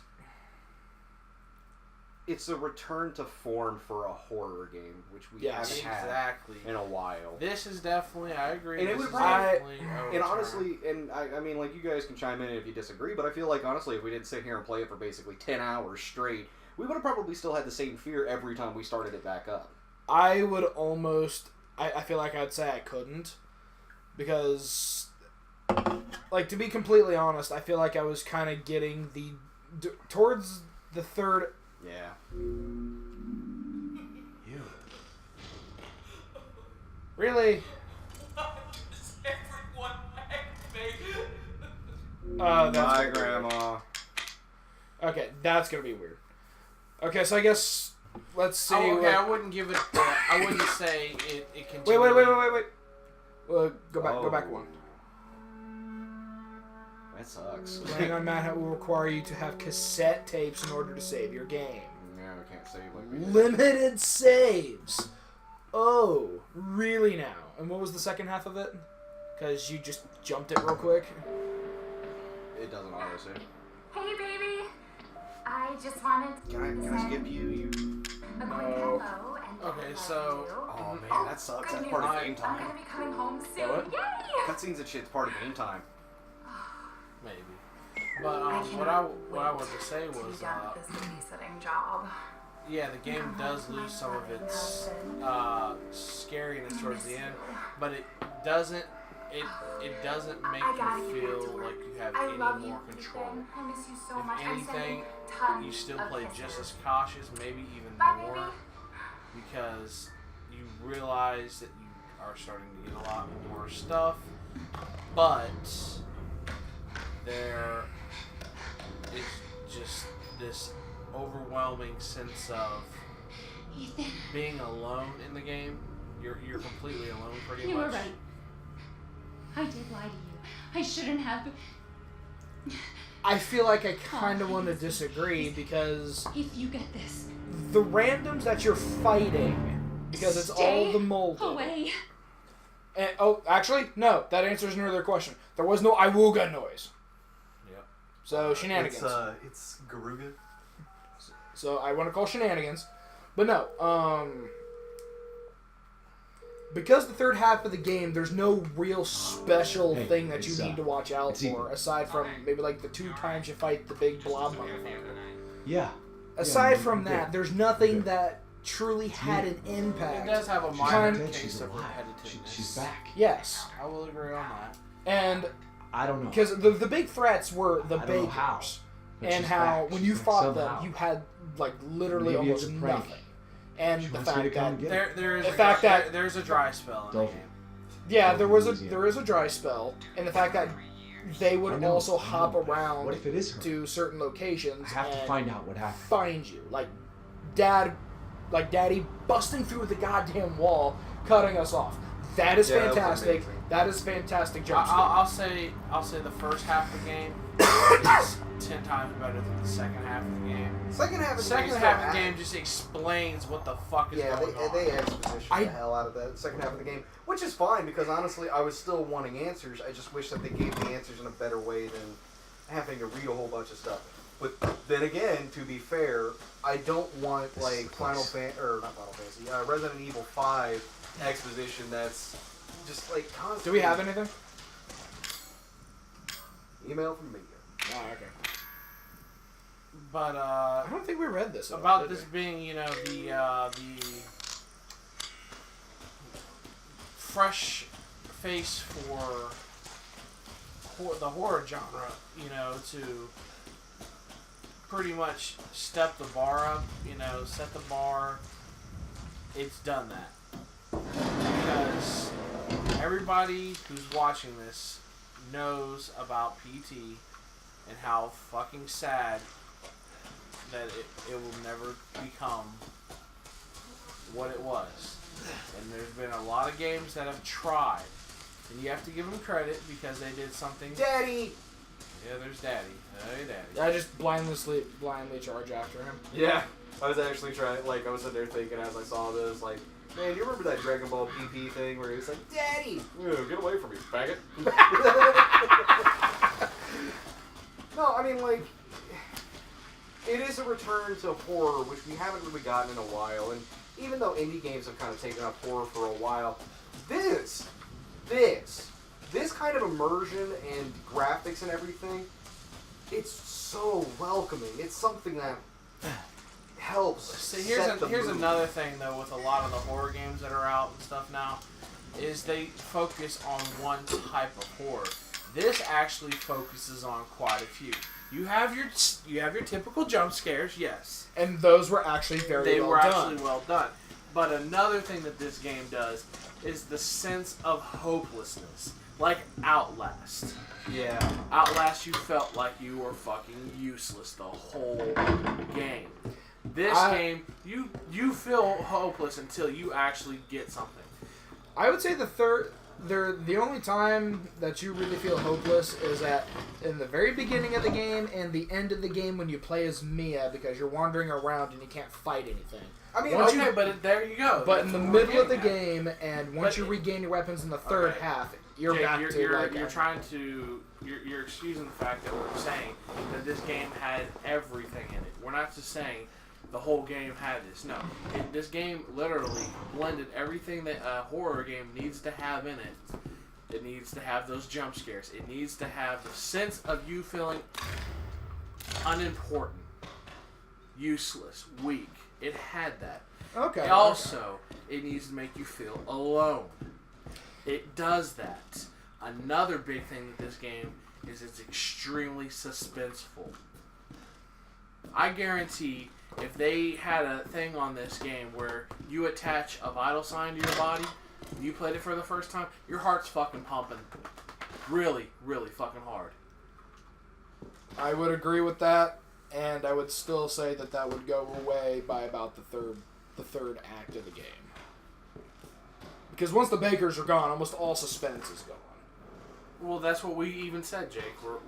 a return to form for a horror game, which we Yes. haven't had Exactly. in a while. This is definitely, I agree. And it this would is probably- definitely a And return. honestly, and I mean, like, you guys can chime in if you disagree, but I feel like, honestly, if we didn't sit here and play it for basically 10 hours straight, we would have probably still had the same fear every time we started it back up. I would almost... I feel like I'd say I couldn't. Because... Like, to be completely honest, I feel like I was kind of getting towards the third... Yeah. You. Really? Does everyone hate me? That's Bye, gonna be weird. Grandma. Okay, that's gonna be weird. Okay, so I guess... Let's see... Oh, okay, what- I wouldn't give it, I wouldn't say it Wait. continued. Wait. Go back Oh. one. That sucks. Playing on Madhouse will require you to have cassette tapes in order to save your game. Yeah, we can't save like we did. Limited saves. Oh, really now? And what was the second half of it? Because you just jumped it real quick. It doesn't auto-save. Hey, baby. I just wanted to Can I skip you? a quick No. hello and Okay, love so- you. Oh, man, that sucks. Good That's part of news. game I'm time. gonna be coming home soon. what? Yay! Cutscenes and shit's part of game time. Maybe. But what I wanted to say was, this babysitting job. yeah, the game does lose some of its scariness towards the end, but it doesn't make you feel like you have I any love you, more control. Ethan. I miss you so If much. I'm anything, sending tons you still of play kisses. just as cautious, maybe even Bye, more, baby. because you realize that you are starting to get a lot more stuff, but there is just this overwhelming sense of Ethan, being alone in the game. You're completely alone pretty you much. were right. I did lie to you. I shouldn't have. I feel like I kind of want to disagree because If you get this, the randoms that you're fighting, because it's all the mold. away. And, oh, actually, no. That answers another question. There was no Iwuga noise. Yep. So shenanigans. It's Garuga. So I want to call shenanigans, but no. Because the third half of the game, there's no real special Hey, thing that you it's, need to watch out it's for, Ethan. aside from maybe like the 2 times you fight the big blob motherfucker. Yeah. Aside Yeah, from good. that, there's nothing Good. that truly had an impact. It does have a minor Kind- case She's of alive. repetitiveness. She's back. Yes, I will agree on that. and I don't know. because the big threats were the I don't know how, Bakers, but and she's how back. when She's you back fought somehow. them, you had like literally Maybe almost it's a prank. nothing. And She the wants me to fact come that and get her. There's The a fact that- there's a dry spell in the Dolphin. game. yeah, there was a Louisiana. dry spell, and the fact that they I would know, also I know, hop but around What if it is her? to certain locations I have to and find out what happened. find you, like Daddy busting through the goddamn wall, cutting us off. That is Yeah, that was fantastic. amazing. That is fantastic jump I'll say the first half of the game is 10 times better than the second half of the game. Second half The of the second game half still of the game had- just explains what the fuck is Yeah, going on. they exposition I- the hell out of the second half of the game, which is fine because honestly, I was still wanting answers. I just wish that they gave the answers in a better way than having to read a whole bunch of stuff. But then again, to be fair, I don't want This is like the place. not Final Fantasy, Resident Evil 5 exposition that's just like constant. Do we have anything? Email from me. Oh, okay. But I don't think we read this. at all, about did this we? being, you know, the fresh face for the horror genre, you know, to pretty much step the bar up, you know, set the bar. It's done that because everybody who's watching this knows about PT and how fucking sad that it will never become what it was. And there's been a lot of games that have tried. And you have to give them credit because they did something. Daddy! Yeah, there's Daddy. Hey, Daddy. I just blindly charge after him. Yeah, I was actually trying, like, I was sitting there thinking as I saw this, like, man, you remember that Dragon Ball PP thing where he was like, Daddy! Ew, get away from me, faggot. No, I mean, like, it is a return to horror, which we haven't really gotten in a while, and even though indie games have kind of taken up horror for a while, this kind of immersion and graphics and everything, it's so welcoming. It's something that helps. So set the here's mood. another thing though with a lot of the horror games that are out and stuff now, is they focus on one type of horror. This actually focuses on quite a few. You have your typical jump scares, yes. And those were actually They well were done. actually well done. But another thing that this game does is the sense of hopelessness. Like Outlast. Yeah. Outlast, you felt like you were fucking useless the whole game. This game, you feel hopeless until you actually get something. I would say the only time that you really feel hopeless is at in the very beginning of the game and the end of the game when you play as Mia because you're wandering around and you can't fight anything. I mean, Once Okay, you- but there you go. But That's in the what we're middle of the getting at. game and once But you regain your weapons in the third Okay. half, you're Jake, back you're, to you're, like you're trying to you're excusing the fact that we're saying that this game had everything in it. We're not just saying the whole game had this. No, this game literally blended everything that a horror game needs to have in it. It needs to have those jump scares. It needs to have the sense of you feeling unimportant, useless, weak. It had that. Okay. Also, it needs to make you feel alone. It does that. Another big thing with this game is it's extremely suspenseful. I guarantee if they had a thing on this game where you attach a vital sign to your body, you played it for the first time, your heart's fucking pumping really, really fucking hard. I would agree with that, and I would still say that would go away by about the third act of the game. Because once the Bakers are gone, almost all suspense is gone. Well, that's what we even said, Jake.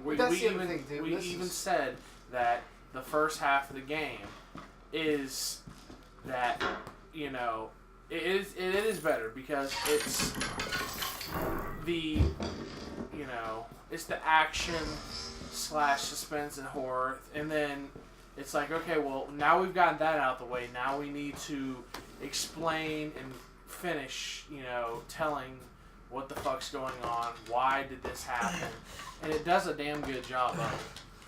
We That's the other even thing, dude. we This even is- said that the first half of the game is that, you know, it is better because it's the, you know, it's the action / suspense and horror, and then it's like, okay, well, now we've gotten that out of the way. Now we need to explain and finish, you know, telling what the fuck's going on, why did this happen, and it does a damn good job of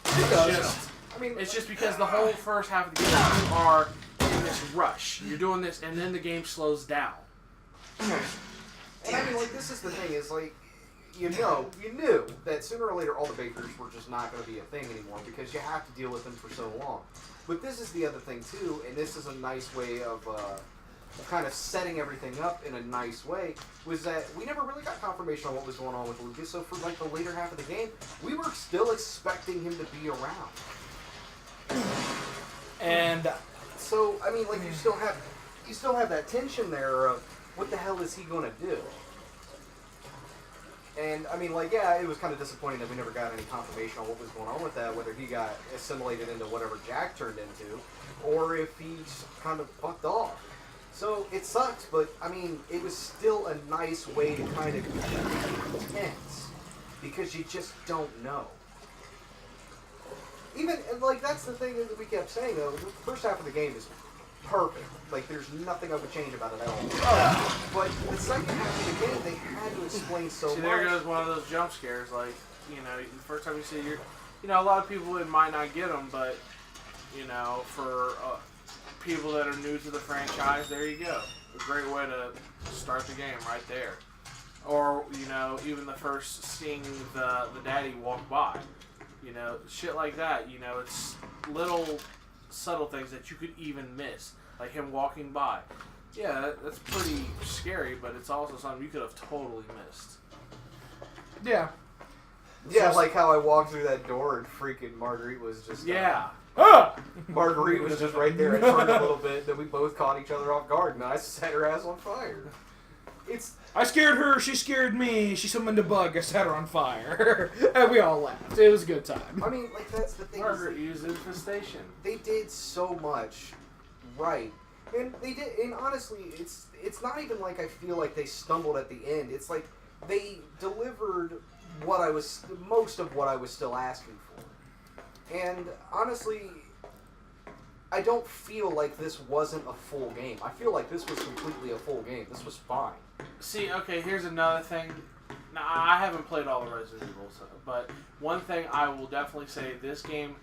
it. It does. It's just because the whole first half of the game you are in this rush. You're doing this, and then the game slows down. And I mean, like, this is the thing, is like, you knew that sooner or later all the bakers were just not going to be a thing anymore because you have to deal with them for so long. But this is the other thing too, and this is a nice way of kind of setting everything up in a nice way, was that we never really got confirmation on what was going on with Lucas, so for like the later half of the game, we were still expecting him to be around. And so, I mean, like, you still have that tension there of what the hell is he going to do? And, I mean, like, yeah, it was kind of disappointing that we never got any confirmation on what was going on with that, whether he got assimilated into whatever Jack turned into, or if he's kind of fucked off. So, it sucks, but, I mean, it was still a nice way to kind of keep it tense, because you just don't know. Even, and, like, that's the thing that we kept saying, though, the first half of the game is perfect. Like, there's nothing I would change about it at all. But the second half of the game, they had to explain so much. See, there goes one of those jump scares. Like, the first time you see a lot of people, it might not get them, but, for people that are new to the franchise, there you go. A great way to start the game right there. Or, even the first seeing the daddy walk by. Shit like that, it's little subtle things that you could even miss. Like him walking by. Yeah, that's pretty scary, but it's also something you could have totally missed. yeah. Yeah, like how I walked through that door and freaking Marguerite was just... Yeah. Marguerite was just right there and turned a little bit, then we both caught each other off guard, and I set her ass on fire. I scared her, she scared me, she summoned a bug, I set her on fire. And we all laughed. It was a good time. I mean, like, that's the thing. Margaret used infestation. They did so much right. And they did, and honestly, it's not even like I feel like they stumbled at the end. It's like they delivered most of what I was still asking for. And honestly, I don't feel like this wasn't a full game. I feel like this was completely a full game. This was fine. See, okay, here's another thing. Now, I haven't played all the Resident Evils, but one thing I will definitely say, this game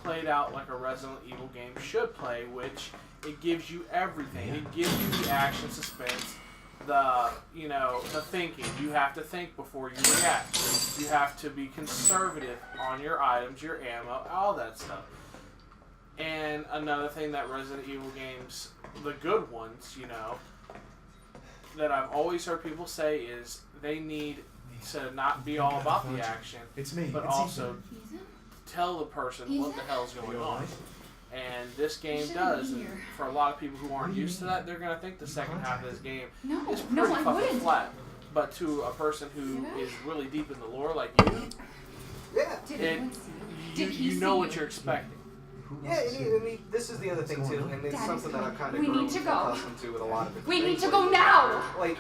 played out like a Resident Evil game should play, which it gives you everything. It gives you the action, suspense, the thinking. You have to think before you react. You have to be conservative on your items, your ammo, all that stuff. And another thing that Resident Evil games, the good ones, that I've always heard people say is they need to not be all about the action, but also tell the person what the hell's going on. And this game does, and for a lot of people who aren't used to that, they're going to think the second half of this game is pretty fucking flat. But to a person who is really deep in the lore like you know what you're expecting. Yeah, and this is the other thing too, and it's something that I've kind of grown accustomed to with a lot of different We things. need to go now! Like,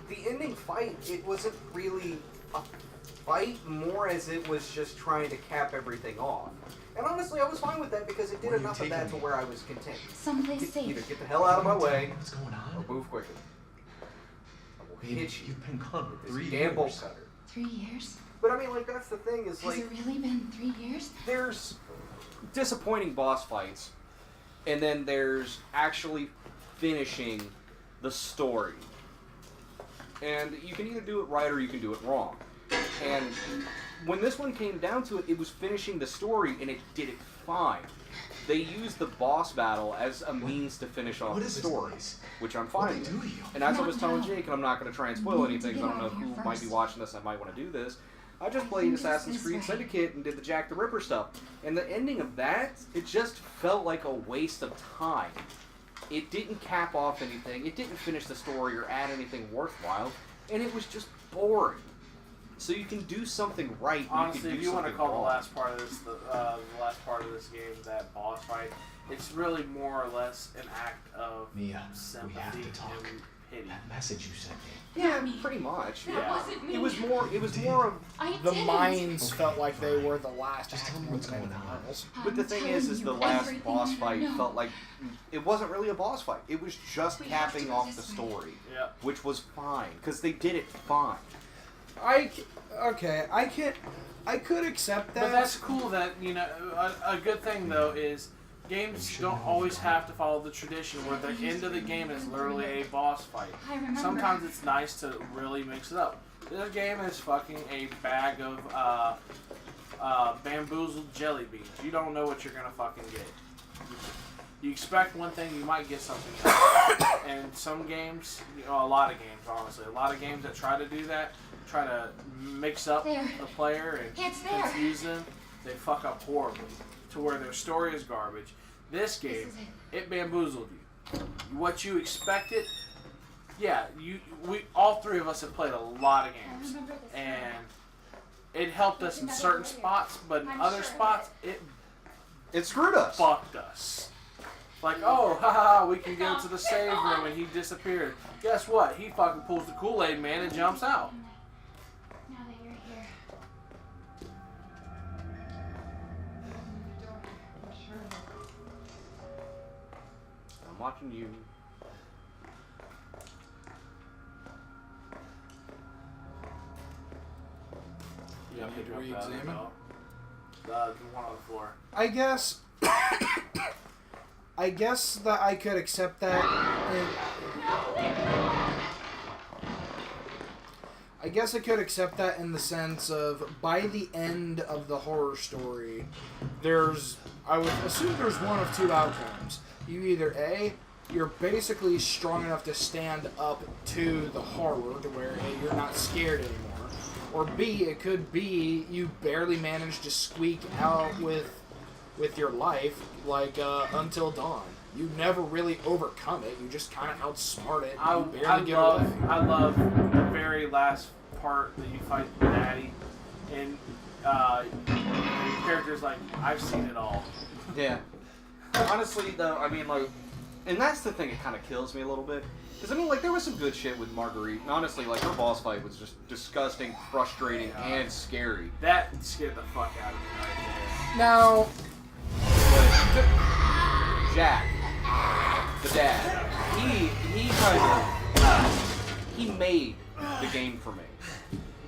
the ending fight, it wasn't really a fight, more as it was just trying to cap everything off. And honestly, I was fine with that because it did enough of that to where I was content. Someplace safe. Either get the hell out of my way, What's going on? or move quickly. I will hit you You've been gone for with 3 this damn bolt years. cutter. 3 years? But I mean, like, that's the thing, is Has like... it really been 3 years? There's disappointing boss fights, and then there's actually finishing the story. And you can either do it right or you can do it wrong. And when this one came down to it, it was finishing the story, and it did it fine. They used the boss battle as a means to finish off the story, which I'm fine with. And as I was telling Jake, and I'm not going to try and spoil anything, because I don't know who might be watching this and might want to do this, I just played Assassin's Creed Syndicate and did the Jack the Ripper stuff. And the ending of that, it just felt like a waste of time. It didn't cap off anything, it didn't finish the story or add anything worthwhile, and it was just boring. So you can do something right. Honestly, you if you want to call wrong. the last part of this game that boss fight, it's really more or less an act of Mia, sympathy we have to talk. and pity. That message you sent me. Yeah, pretty much. That Yeah. wasn't me. It was more of... I The didn't. mines felt like they were the last. Just tell me what's going on. But the I'm thing is telling the you last everything boss I fight know. felt like it wasn't really a boss fight. It was just We have to capping go off this the way. story, Yeah. which was fine because they did it fine. I could accept that. But that's cool that, a good thing though is games don't always have to follow the tradition where the end of the game is literally a boss fight. I remember. Sometimes it's nice to really mix it up. This game is fucking a bag of bamboozled jelly beans. You don't know what you're gonna fucking get. You expect one thing, you might get something else. And some games, a lot of games, honestly, a lot of games that try to do that, try to mix up a player and confuse them, they fuck up horribly to where their story is garbage. This game, it bamboozled you. What you expected, yeah, we all three of us have played a lot of games, and it helped us in certain spots, but in other spots, it screwed us. Fucked us. Like, oh, haha, we can go to the save room and he disappeared. Guess what? He fucking pulls the Kool-Aid man and jumps out. Now that you're here. I'm watching you. Yeah, Need to re-examine? The one on the floor. I guess that I could accept that. I guess I could accept that in the sense of by the end of the horror story, I would assume there's one of two outcomes. You either A, you're basically strong enough to stand up to the horror to where A, you're not scared anymore, or B, it could be you barely managed to squeak out with your life, like Until Dawn. You never really overcome it. You just kind of outsmart it. You barely get away. I love the very last part that you fight Daddy, and your character's like, I've seen it all. Yeah. Honestly, though, I mean, like, and that's the thing that kind of kills me a little bit. Because, I mean, like, there was some good shit with Marguerite. And honestly, like, her boss fight was just disgusting, frustrating, and scary. That scared the fuck out of me right there. Now, Jack, the dad, he kind of, he made the game for me.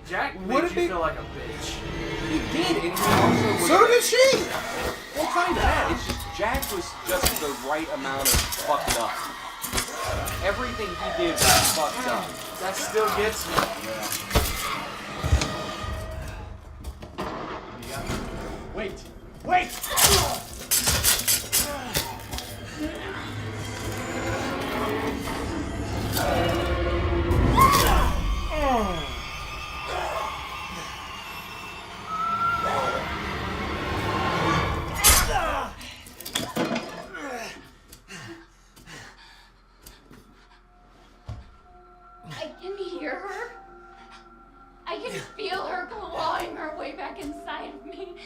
Jack made you feel like a bitch. He did, and he also was... So did she! Well, kind of that. It's just, Jack was just the right amount of fucked up. Everything he did was fucked up. That still gets me. Wait! Wait! I can hear her. I can feel her clawing her way back inside of me.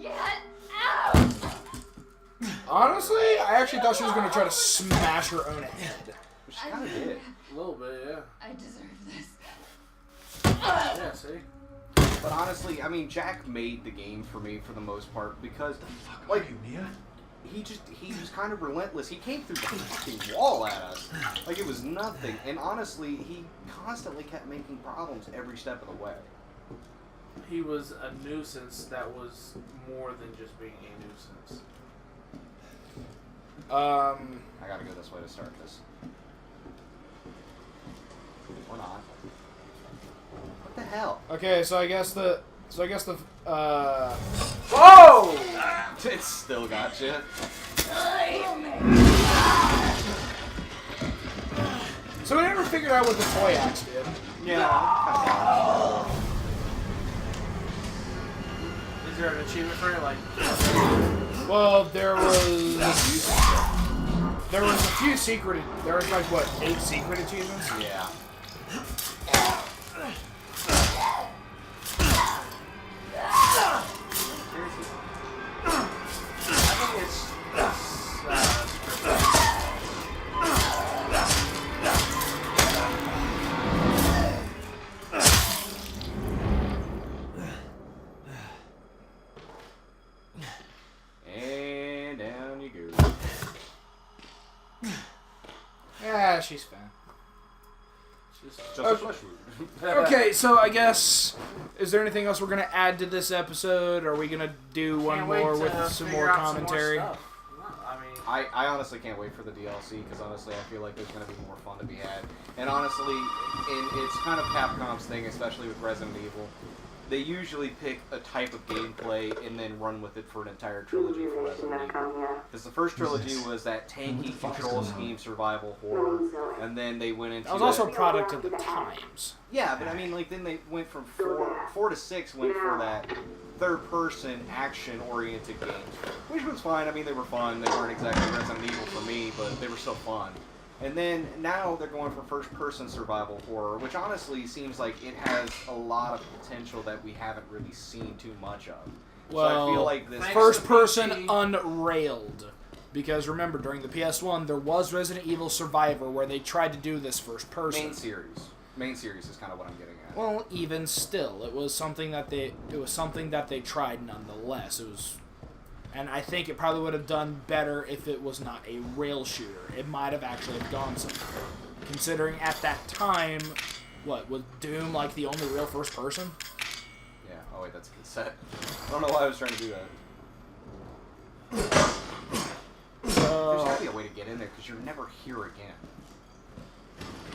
Get out! Honestly, I actually thought she was going to try to smash her own head. She kind of did. A little bit, yeah. I deserve this. Yeah, see? But honestly, I mean, Jack made the game for me for the most part because, Like you, Mia? he was kind of relentless. He came through the fucking wall at us like it was nothing. And honestly, he constantly kept making problems every step of the way. He was a nuisance that was more than just being a nuisance. I gotta go this way to start this. Or not. What the hell? Okay, so I guess the Whoa! It still got you. So we never figured out what the toy axe did. Yeah. Is there an achievement for it? Like, Well, there was a few secret. There was like what, 8 secret achievements? Yeah. I think it's And down you go. Yeah, she's fine. Just a flesh wound. Okay, so I guess, is there anything else we're gonna add to this episode? Are we gonna do one Can't wait more to with some figure more out some more commentary? stuff. I honestly can't wait for the DLC because honestly I feel like there's going to be more fun to be had. And honestly, it's kind of Capcom's thing, especially with Resident Evil. They usually pick a type of gameplay and then run with it for an entire trilogy for Resident Evil. Because the first trilogy was that tanky control scheme survival horror, and then they went into... That was also a product of the times. Yeah, but I mean, like, then they went from 4 to 6 went for that third-person action-oriented games, which was fine. I mean, they were fun. They weren't exactly Resident Evil for me, but they were still fun. And then now they're going for first-person survival horror, which honestly seems like it has a lot of potential that we haven't really seen too much of. Well, so I feel like this first-person unrailed. Because remember, during the PS1, there was Resident Evil Survivor where they tried to do this first-person. Main series is kind of what I'm getting at. Well, even still, it was something that they tried nonetheless. It was. And I think it probably would have done better if it was not a rail shooter. It might have actually gone somewhere. Considering at that time, what, was Doom like the only real first person? Yeah, oh wait, that's a cassette. I don't know why I was trying to do that. There's gotta be a way to get in there, because you're never here again.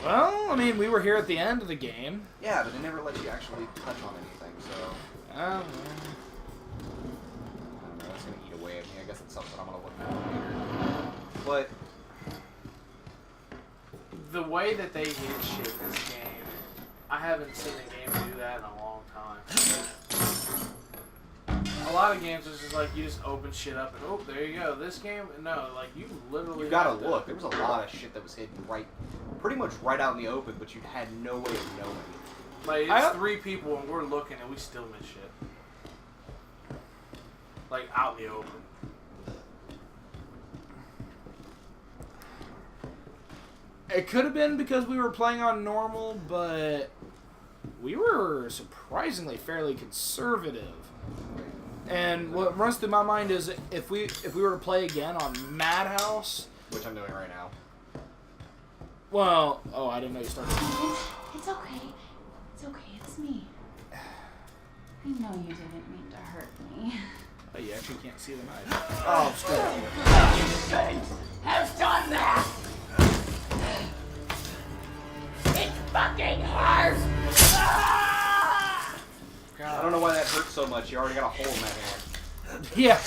Well, I mean, we were here at the end of the game. Yeah, but it never lets you actually touch on anything, so... I don't know, that's gonna eat away at me. I guess it's something I'm gonna look at later. But... the way that they hit shit in this game, I haven't seen a game do that in a long time. A lot of games is just like you just open shit up and oh, there you go. This game, no, like you literally. You gotta look. There was a lot of shit that was hidden pretty much right out in the open, but you had no way of knowing. Like it's 3 people and we're looking and we still miss shit. Like out in the open. It could have been because we were playing on normal, but we were surprisingly fairly conservative. And what runs through my mind is if we were to play again on Madhouse, which I'm doing right now. Well, oh, I didn't know you started. It's okay. It's okay. It's me. I know you didn't mean to hurt me. Oh, you actually can't see the knife. Oh, screw it. You shouldn't have done that! It fucking hurts! I don't know why that hurt so much. You already got a hole in that hand. Yeah.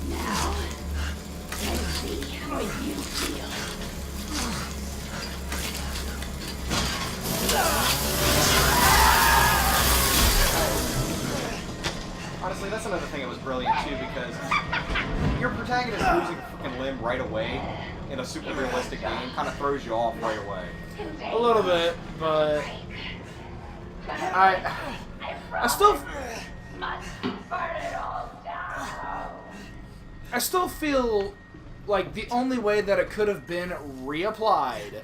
Now, let's see how you feel. Honestly, that's another thing that was brilliant too, because your protagonist losing a freaking limb right away in a super realistic game kind of throws you off right away. A little bit, but I still feel like the only way that it could have been reapplied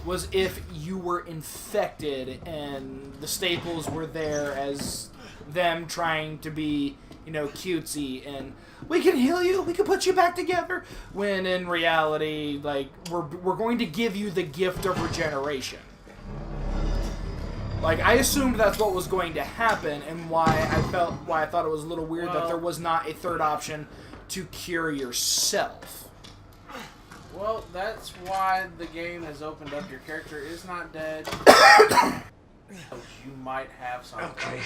was if you were infected and the staples were there as them trying to be, you know, cutesy and we can heal you, we can put you back together, when in reality, like, we're going to give you the gift of regeneration. Like, I assumed that's what was going to happen, and why I thought it was a little weird that there was not a third option to cure yourself. Well, that's why the game has opened up. Your character is not dead. You might have something. Okay.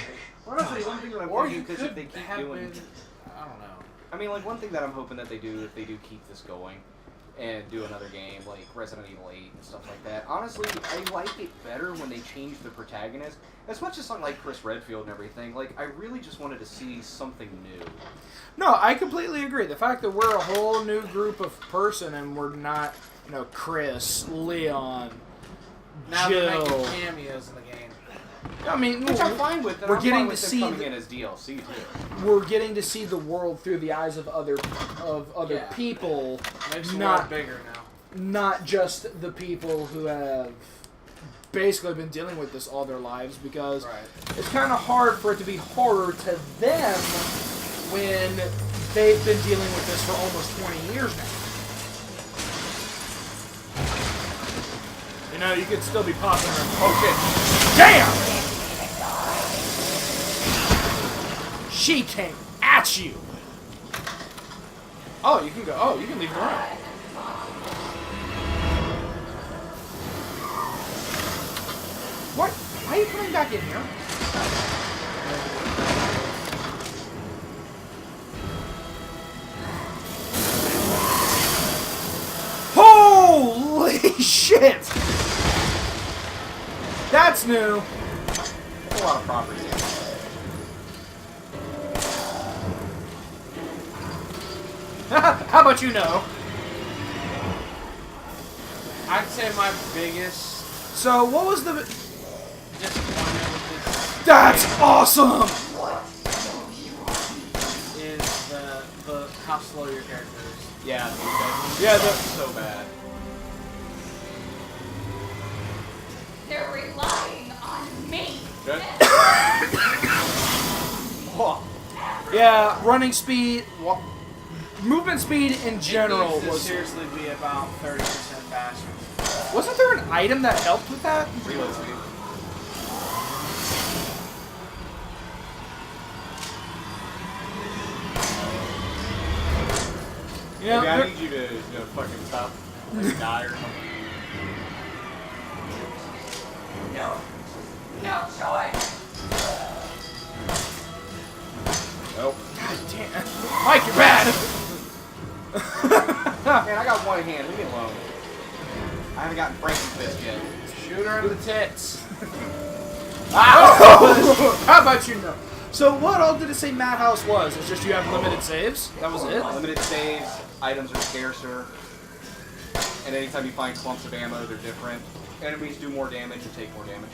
Honestly, one thing that I'm thinking, because if they keep doing... I don't know. I mean, like, one thing that I'm hoping that they do, if they do keep this going, and do another game, like Resident Evil 8 and stuff like that, honestly, I like it better when they change the protagonist. As much as something like Chris Redfield and everything, like, I really just wanted to see something new. No, I completely agree. The fact that we're a whole new group of person and we're not, you know, Chris, Leon, now Jill. They're making cameos in the game. I mean, which I'm fine with. We're getting to see coming in as DLC too. We're getting to see the world through the eyes of other people, Makes the not world bigger now. Not just the people who have basically been dealing with this all their lives, because it's kind of hard for it to be horror to them when they've been dealing with this for almost 20 years now. You know, you could still be popping. Oh shit! Damn! she came at you. Oh, you can go. Oh, you can leave the room. What? Why are you coming back in here? Holy shit! That's new. That's a lot of property. How about you know? I'd say my biggest So, what was the... disappointment with this That's awesome! is the how slow your character is. Yeah, dude, Yeah, that's so bad. They're relying on me. Good. Oh. Yeah, running speed, movement speed in general It needs to was... seriously be about 30% faster. Wasn't there an item that helped with that? Reload speed. Yeah, Maybe I there- need you to fucking stop, like, die or something. No choice. Nope. God damn. Mike, you're bad! Man, I got one hand. Leave me alone. I haven't gotten Frankie Fist yet. Shoot her in the tits. Oh! How about you know? So what all did it say Madhouse was? It's just you have limited saves? That was it? Limited saves, items are scarcer, and anytime you find clumps of ammo, they're different. Enemies do more damage and take more damage.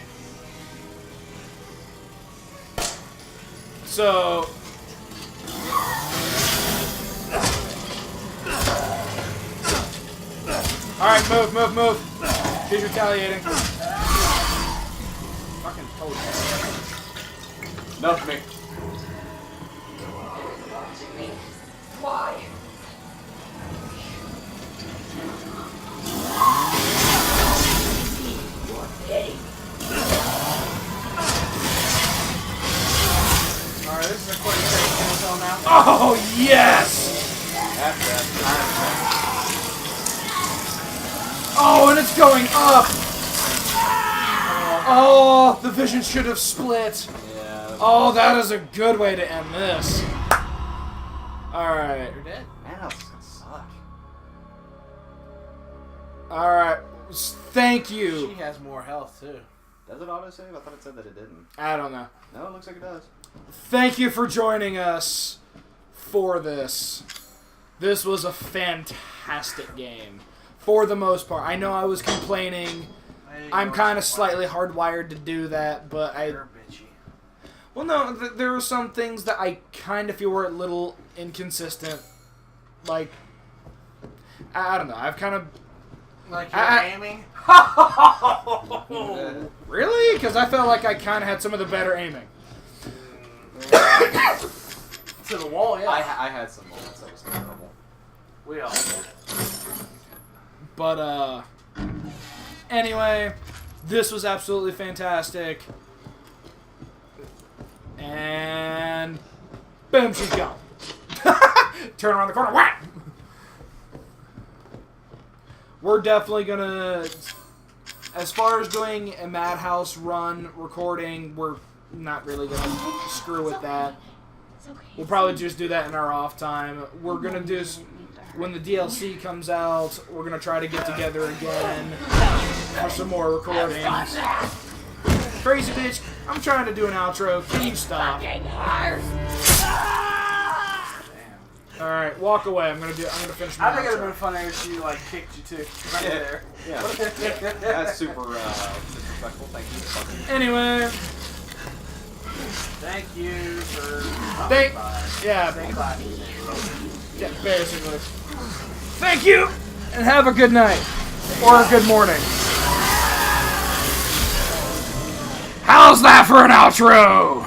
So... Alright, move. She's retaliating. Fucking told you. Enough of me. Why? Alright, this is a quick take kill now. Oh, yes! That's that. Oh, and it's going up! Oh, the vision should have split. Yeah. Oh, that is a good way to end this. Alright. You're dead. Man, that's gonna suck. Alright. Thank you. She has more health too. Does it autosave? I thought it said that it didn't. I don't know. No, it looks like it does. Thank you for joining us for this. This was a fantastic game. For the most part. I know I was complaining. I'm kind of slightly hardwired to do that, but I... You're bitchy. Well, no, there were some things that I kind of feel were a little inconsistent. Like, I don't know. I've kind of... Like you're aiming? Really? Because I felt like I kind of had some of the better aiming. To the wall, yeah. I had some moments that was terrible. We all did. But, anyway, this was absolutely fantastic. And boom, she's gone. Turn around the corner, whack! We're definitely gonna, as far as doing a Madhouse run recording, we're not really gonna screw with that. We'll probably just do that in our off time. We're gonna do, when the DLC comes out, we're gonna try to get together again for some more recordings. Crazy bitch, I'm trying to do an outro. Can you stop? Alright, walk away. I'm gonna finish my I think it would have outro. been funnier if she like kicked you too. Right Yeah. there. Yeah. That's super disrespectful. Thank you. Anyway, Thank you for Thank- stopping by. yeah, Say bye. yeah, basically. Thank you, and have a good night. Or a good morning. How's that for an outro?